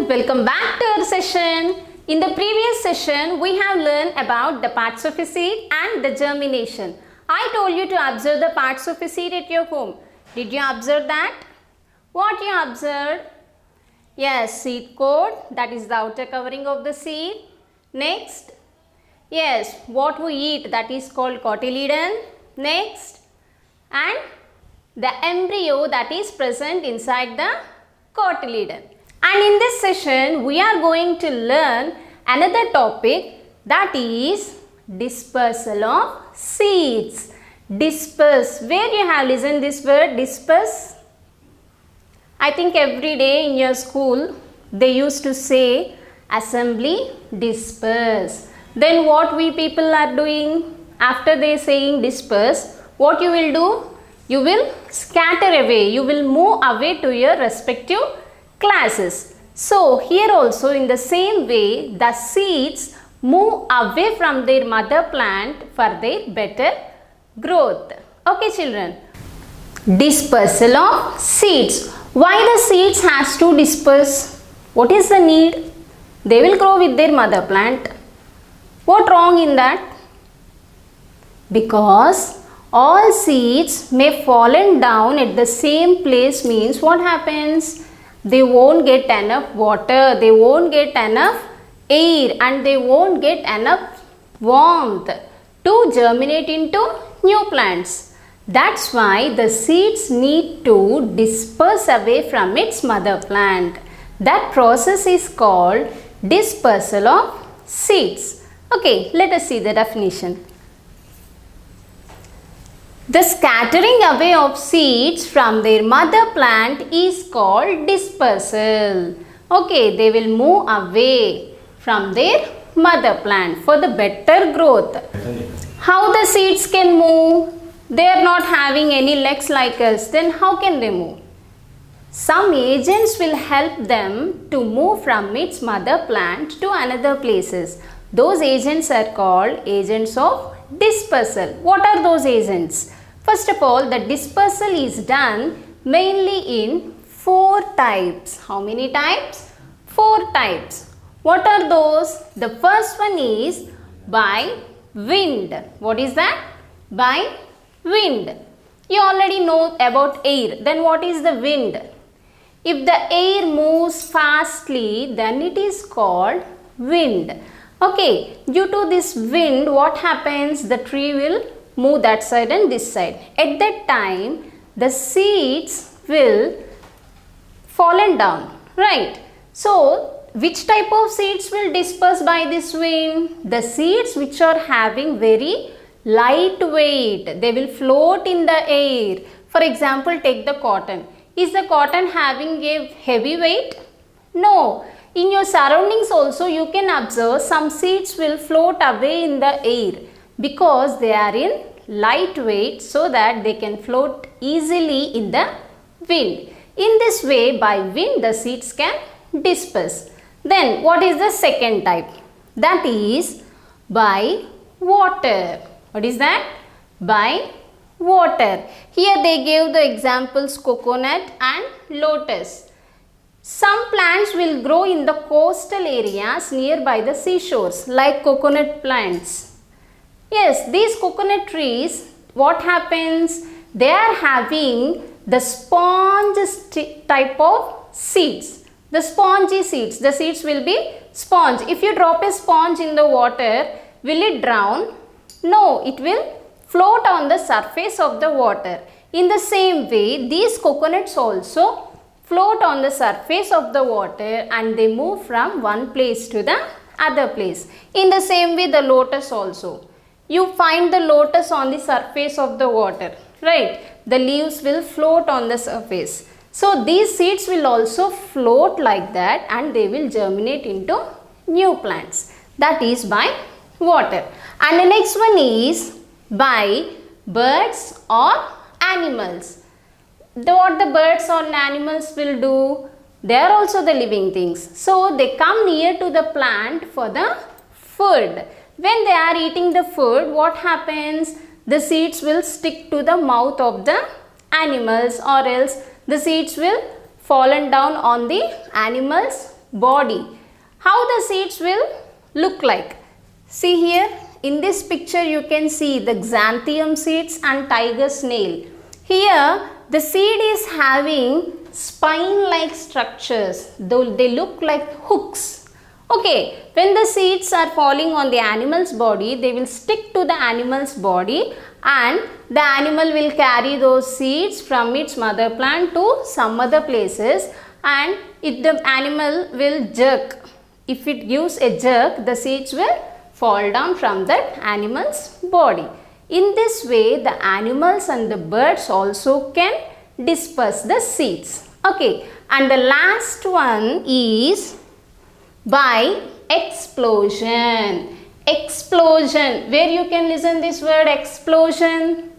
welcome back to our session. In the previous session, we have learned about the parts of a seed and the germination. I told you to observe the parts of a seed at your home. Did you observe that? What you observed? Yes, seed coat, that is the outer covering of the seed. Next, yes, what we eat, that is called cotyledon. Next, and the embryo that is present inside the cotyledon. And in this session, we are going to learn another topic, that is dispersal of seeds. Disperse. Where you have listened this word, disperse? I think every day in your school, they used to say assembly, disperse. Then what we people are doing? After they saying disperse, what you will do? You will scatter away. You will move away to your respective classes. So here also in the same way, the seeds move away from their mother plant for their better growth. Okay children. Dispersal of seeds. Why the seeds has to disperse? What is the need? They will grow with their mother plant. What wrong in that? Because all seeds may fallen down at the same place means what happens? They won't get enough water, they won't get enough air, and they won't get enough warmth to germinate into new plants. That's why the seeds need to disperse away from its mother plant. That process is called dispersal of seeds. Okay, let us see the definition. The scattering away of seeds from their mother plant is called dispersal. Okay, they will move away from their mother plant for the better growth. How the seeds can move? They are not having any legs like us. Then how can they move? Some agents will help them to move from its mother plant to another places. Those agents are called agents of dispersal. What are those agents? First of all, the dispersal is done mainly in 4 types. How many types? 4 types. What are those? The first one is by wind. What is that? By wind. You already know about air. Then what is the wind? If the air moves fastly, then it is called wind. Okay, due to this wind, what happens? The tree will move that side and this side. At that time, the seeds will fallen down, right? So, which type of seeds will disperse by this wind? The seeds which are having very light weight, they will float in the air. For example, take the cotton. Is the cotton having a heavy weight? No. In your surroundings also you can observe some seeds will float away in the air because they are in light weight, so that they can float easily in the wind. In this way, by wind the seeds can disperse. Then what is the second type? That is by water. What is that? By water. Here they gave the examples coconut and lotus. Some plants will grow in the coastal areas nearby the seashores, like coconut plants. Yes, these coconut trees, what happens? They are having the sponge type of seeds. The spongy seeds. The seeds will be sponge. If you drop a sponge in the water, will it drown? No, it will float on the surface of the water. In the same way, these coconuts also float on the surface of the water and they move from one place to the other place. In the same way, the lotus also. You find the lotus on the surface of the water, right? The leaves will float on the surface. So these seeds will also float like that and they will germinate into new plants. That is by water. And the next one is by birds or animals. What the birds or animals will do? They are also the living things. So they come near to the plant for the food. When they are eating the food, what happens? The seeds will stick to the mouth of the animals, or else the seeds will fallen down on the animals' body. How the seeds will look like? See here, in this picture you can see the xanthium seeds and tiger snail. Here the seed is having spine-like structures, though they look like hooks. Okay, when the seeds are falling on the animal's body, they will stick to the animal's body and the animal will carry those seeds from its mother plant to some other places, and if the animal will jerk, if it gives a jerk, the seeds will fall down from that animal's body. In this way, the animals and the birds also can disperse the seeds. Okay, and the last one is by explosion. Explosion, where you can listen this word explosion?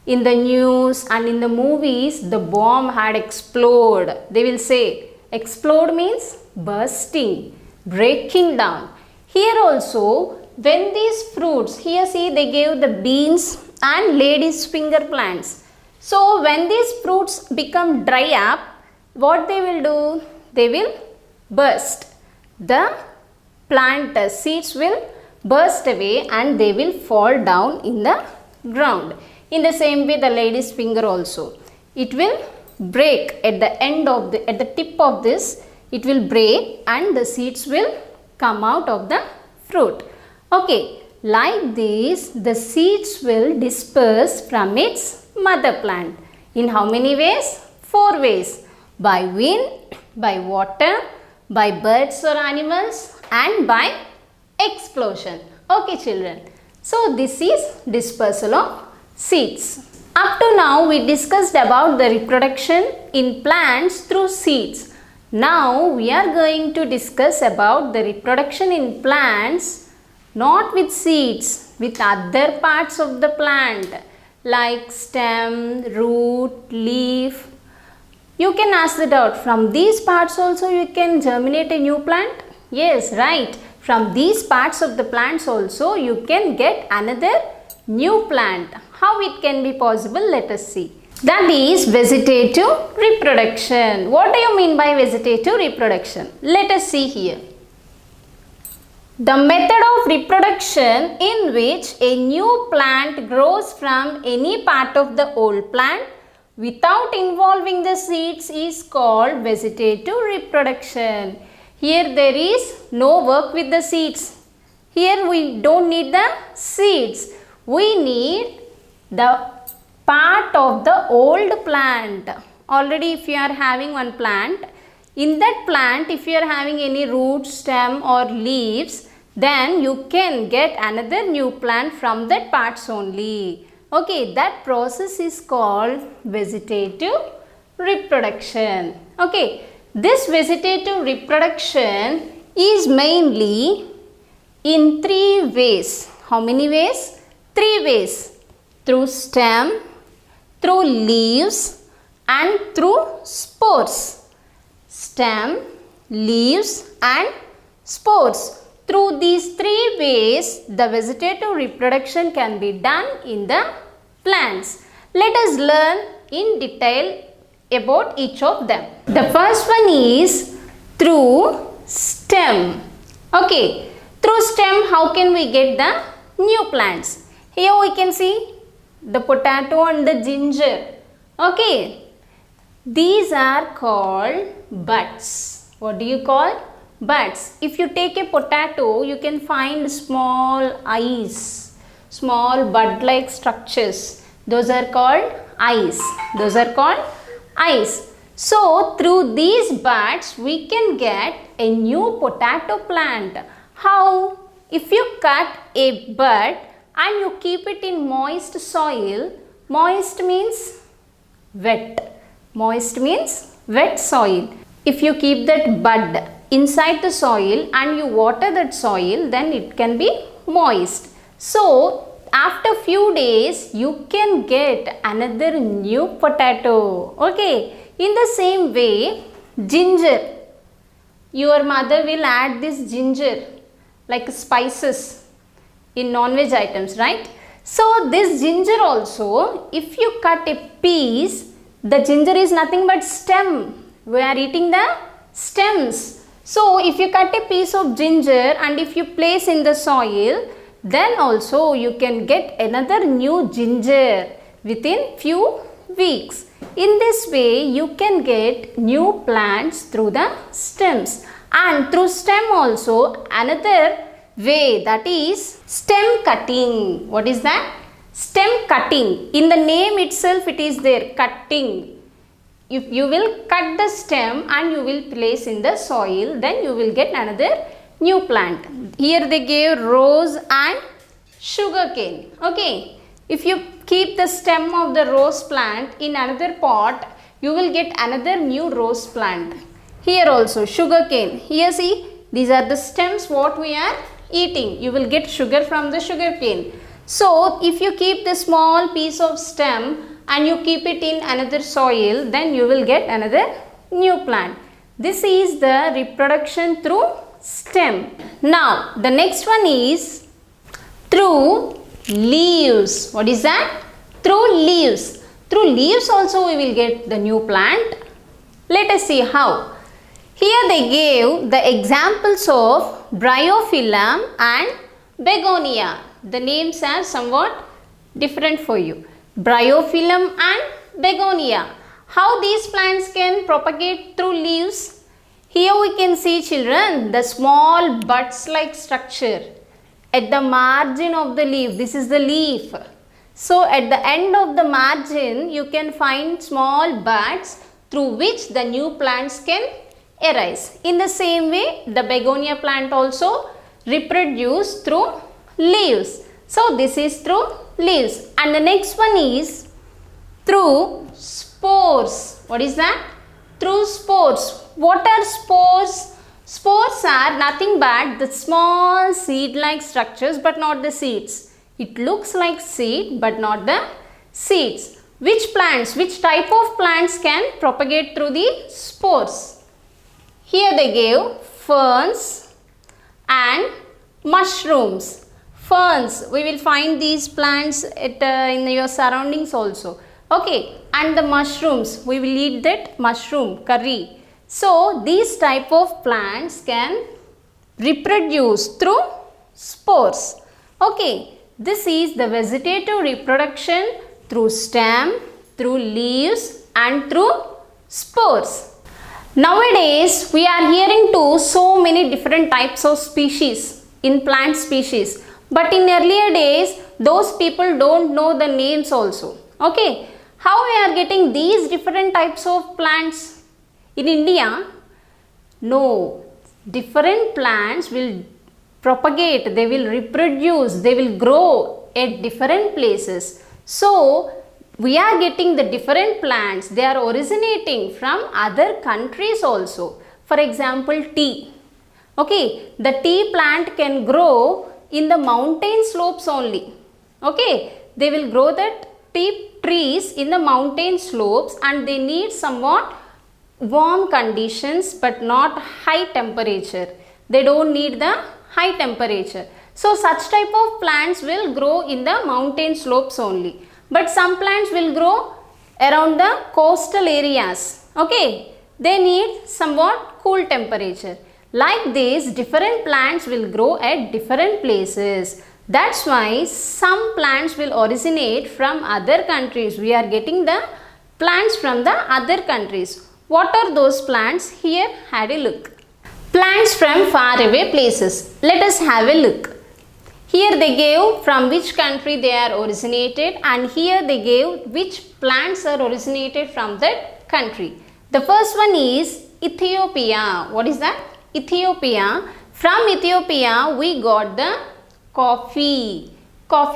In the news and in the movies, the bomb had exploded. They will say explode means bursting, breaking down. Here also, when these fruits, here see they gave the beans and lady's finger plants. So when these fruits become dry up, what they will do? They will burst. The plant seeds will burst away and they will fall down in the ground. In the same way, the lady's finger also, it will break at the end of the, at the tip of this, it will break and the seeds will come out of the fruit. Okay, like this, the seeds will disperse from its mother plant. In how many ways? 4 ways. By wind, by water, by birds or animals, and by explosion. Okay children, so this is dispersal of seeds. Up to now we discussed about the reproduction in plants through seeds. Now we are going to discuss about the reproduction in plants not with seeds, with other parts of the plant like stem, root, leaf. You can ask the doubt, from these parts also you can germinate a new plant? Yes, right. From these parts of the plants also you can get another new plant. How it can be possible? Let us see. That is vegetative reproduction. What do you mean by vegetative reproduction? Let us see here. The method of reproduction in which a new plant grows from any part of the old plant without involving the seeds is called vegetative reproduction. Here there is no work with the seeds. Here we don't need the seeds. We need the part of the old plant. Already if you are having one plant, in that plant if you are having any root, stem or leaves, then you can get another new plant from that parts only. Okay, that process is called vegetative reproduction. Okay, this vegetative reproduction is mainly in 3 ways. How many ways? 3 ways. Through stem, through leaves and through spores. Stem, leaves and spores. Through these 3 ways, the vegetative reproduction can be done in the plants. Let us learn in detail about each of them. The first one is through stem. Okay, through stem how can we get the new plants? Here we can see the potato and the ginger. Okay, these are called buds. What do you call? Buds. If you take a potato, you can find small eyes, small bud-like structures. Those are called eyes. Those are called eyes. So, through these buds, we can get a new potato plant. How? If you cut a bud and you keep it in moist soil, moist means wet. Moist means wet soil. If you keep that bud inside the soil and you water that soil, then it can be moist. So, after few days, you can get another new potato. Okay. In the same way, ginger. Your mother will add this ginger like spices in non-veg items, right? So, this ginger also, if you cut a piece, the ginger is nothing but stem. We are eating the stems. So if you cut a piece of ginger and if you place in the soil, then also you can get another new ginger within few weeks. In this way you can get new plants through the stems, and through stem also another way, that is stem cutting. What is that? Stem cutting. In the name itself it is there, cutting. If you will cut the stem and you will place in the soil, then you will get another new plant. Here they gave rose and sugarcane. Okay, if you keep the stem of the rose plant in another pot, you will get another new rose plant. Here also sugarcane. Here see, these are the stems what we are eating. You will get sugar from the sugarcane. So if you keep the small piece of stem and you keep it in another soil, then you will get another new plant. This is the reproduction through stem. Now the next one is through leaves. What is that? Through leaves. Through leaves also we will get the new plant. Let us see how. Here they gave the examples of bryophyllum and begonia. The names are somewhat different for you. Bryophyllum and begonia. How these plants can propagate through leaves? Here we can see, children, the small buds like structure at the margin of the leaf. This is the leaf. So at the end of the margin you can find small buds through which the new plants can arise. In the same way the begonia plant also reproduce through leaves. So this is through leaves. And the next one is through spores. What is that? Through spores. What are spores? Spores are nothing but the small seed-like structures but not the seeds. It looks like seed but not the seeds. Which plants, which type of plants can propagate through the spores? Here they gave ferns and mushrooms. Ferns, we will find these plants in your surroundings also. Okay, and the mushrooms, we will eat that mushroom curry. So these type of plants can reproduce through spores. Okay, this is the vegetative reproduction through stem, through leaves and through spores. Nowadays we are hearing to so many different types of species in plant species, but in earlier days those people don't know the names also. Okay, how we are getting these different types of plants? In India, no, different plants will propagate, they will reproduce, they will grow at different places. So we are getting the different plants, they are originating from other countries also. For example, tea. Okay, the tea plant can grow in the mountain slopes only. Okay, they will grow that tea trees in the mountain slopes and they need somewhat warm conditions but not high temperature. They don't need the high temperature. So such type of plants will grow in the mountain slopes only. But some plants will grow around the coastal areas. Okay, they need somewhat cool temperature. Like this, different plants will grow at different places. That's why some plants will originate from other countries. We are getting the plants from the other countries. What are those plants? Here, had a look. Plants from faraway places. Let us have a look. Here they gave from which country they are originated, and here they gave which plants are originated from that country. The first one is Ethiopia. What is that? Ethiopia. From Ethiopia we got the coffee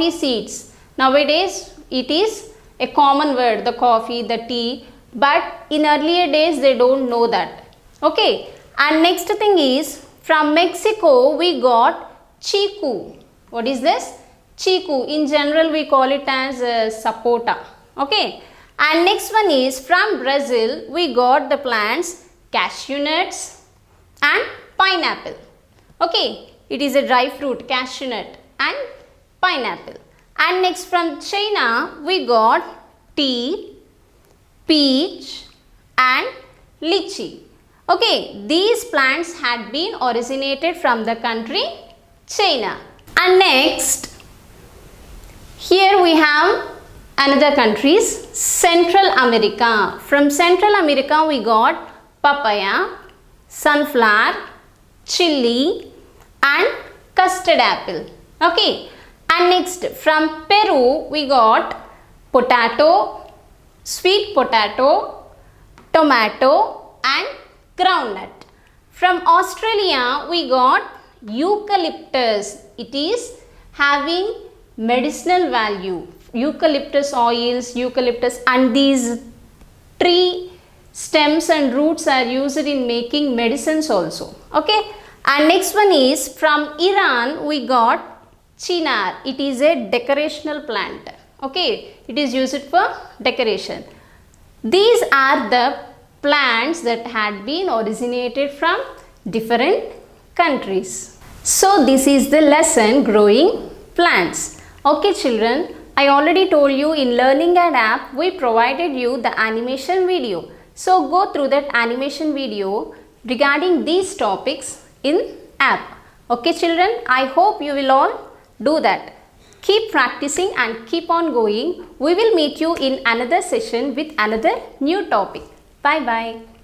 seeds. Nowadays it is a common word, the coffee, the tea, but in earlier days they don't know that. Okay, and next thing is from Mexico we got chiku. What is this? Chiku. In general we call it as sapota. Okay, and next one is from Brazil we got the plants cashew nuts and pineapple. Okay, it is a dry fruit, cashew nut and pineapple. And next from China we got tea, peach and lychee. Okay, these plants had been originated from the country China. And next, here we have another countries, Central America. From Central America we got papaya, sunflower, chili and custard apple. Okay, and next from Peru we got potato, sweet potato, tomato and groundnut. From Australia we got eucalyptus. It is having medicinal value. Eucalyptus oils, eucalyptus, and these tree stems and roots are used in making medicines also. Okay, and next one is from Iran we got chinar. It is a decorational plant. Okay, it is used for decoration. These are the plants that had been originated from different countries. So this is the lesson, growing plants. Okay children, I already told you in Learning and App we provided you the animation video. So go through that animation video regarding these topics in app. Okay children, I hope you will all do that. Keep practicing and keep on going. We will meet you in another session with another new topic. Bye bye.